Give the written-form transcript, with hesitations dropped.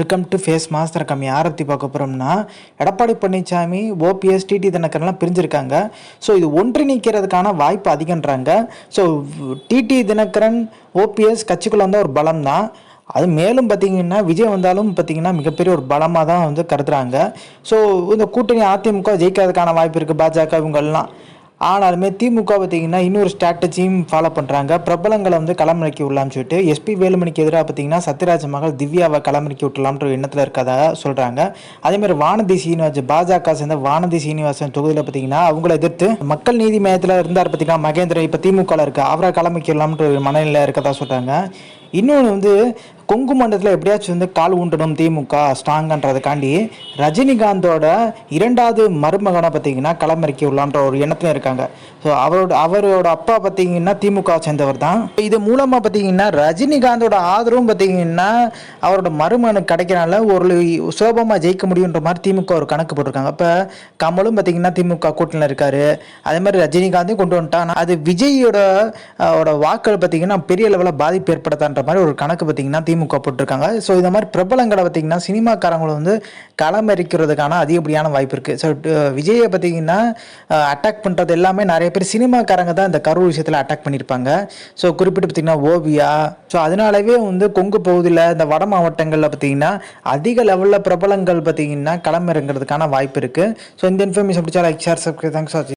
Welcome to face master come யாரை பற்றி பார்க்க போகிறோம்னா எடப்பாடி பழனிசாமி ஓபிஎஸ் டிடி தினகரன்லாம் பிரிஞ்சிருக்காங்க. ஸோ இது ஒன்றிணைக்கிறதுக்கான வாய்ப்பு அதிகன்றாங்க. ஸோ டிடி தினகரன் ஓபிஎஸ் கட்சிக்குள்ளே வந்தால் ஒரு பலம் தான். அது மேலும் பார்த்தீங்கன்னா விஜய் வந்தாலும் பார்த்தீங்கன்னா மிகப்பெரிய ஒரு பலமாக தான் வந்து கருதுறாங்க. ஸோ இந்த கூட்டணி அதிமுக ஜெயிக்கிறதுக்கான வாய்ப்பு இருக்குது, பாஜக இவங்கெல்லாம். ஆனாலுமே திமுக பார்த்தீங்கன்னா இன்னொரு ஸ்ட்ராட்டஜியும் ஃபாலோ பண்ணுறாங்க. பிரபலங்களை வந்து களமிறக்கி விடலாம்னு சொல்லிட்டு எஸ்பி வேலுமணிக்கு எதிராக பார்த்தீங்கன்னா சத்யராஜ் மகள் திவ்யாவை களமிறக்கி விட்டலாம்ன்ற எண்ணத்தில் இருக்கதாக சொல்கிறாங்க. அதேமாதிரி வானதி சீனிவாசன், பாஜக சேர்ந்த வானதி சீனிவாசன் தொகுதியில் பார்த்தீங்கன்னா அவங்கள எதிர்த்து மக்கள் நீதி மையத்தில் இருந்தார் பார்த்தீங்கன்னா மகேந்திரன், இப்போ திமுகவில் இருக்கு, அவரை களமிறக்கி விடலாம்ன்ற மனநிலையில் இருக்கதா சொல்கிறாங்க. இன்னொன்று வந்து கொங்கு மண்டலத்தில் எப்படியாச்சும் வந்து கால் ஊண்டணும் திமுக ஸ்ட்ராங்கன்றதுக்காண்டி ரஜினிகாந்தோட இரண்டாவது மருமகனை பார்த்தீங்கன்னா களமிறக்கி விடலான்ற ஒரு எண்ணத்துல இருக்காங்க. ஸோ அவரோட அப்பா பார்த்தீங்கன்னா திமுக சேர்ந்தவர் தான். இது மூலமாக பார்த்தீங்கன்னா ரஜினிகாந்தோட ஆதரவும் பார்த்தீங்கன்னா அவரோட மருமகனுக்கு கிடைக்கிறனால ஒரு சுலபமாக ஜெயிக்க முடியுன்ற மாதிரி திமுக ஒரு கணக்கு போட்டிருக்காங்க. இப்போ கமலும் பார்த்தீங்கன்னா திமுக கூட்டணியில் இருக்காரு, அதே மாதிரி ரஜினிகாந்தையும் கொண்டு வந்துட்டான். அது விஜயோட வாக்கள் பார்த்தீங்கன்னா பெரிய லெவலில் பாதிப்பு ஏற்படுத்தான்ற மாதிரி ஒரு கணக்கு பார்த்தீங்கன்னா திமுக போட்டிருக்காங்க. ஸோ இந்த மாதிரி பிரபலங்களை பார்த்தீங்கன்னா சினிமாக்காரங்களை வந்து களமறிக்கிறதுக்கான அதிகப்படியான வாய்ப்பு இருக்குது. ஸோ விஜயை பார்த்தீங்கன்னா அட்டாக் பண்ணுறது எல்லாமே நிறைய பேர் சினிமாக்காரங்க தான் இந்த கரூர் விஷயத்தில் அட்டாக் பண்ணியிருப்பாங்க. ஸோ குறிப்பிட்டு பார்த்தீங்கன்னா ஓவியா. ஸோ அதனாலவே வந்து கொங்கு பகுதியில் இந்த வட மாவட்டங்களில் பார்த்தீங்கன்னா அதிக லெவலில் பிரபலங்கள் பார்த்தீங்கன்னா களமிறங்கிறதுக்கான வாய்ப்பு இருக்குது. ஸோ இந்த இன்ஃபர்மேஷன் பிடிச்சா like share subscribe. Thanks for வாட்சிங்.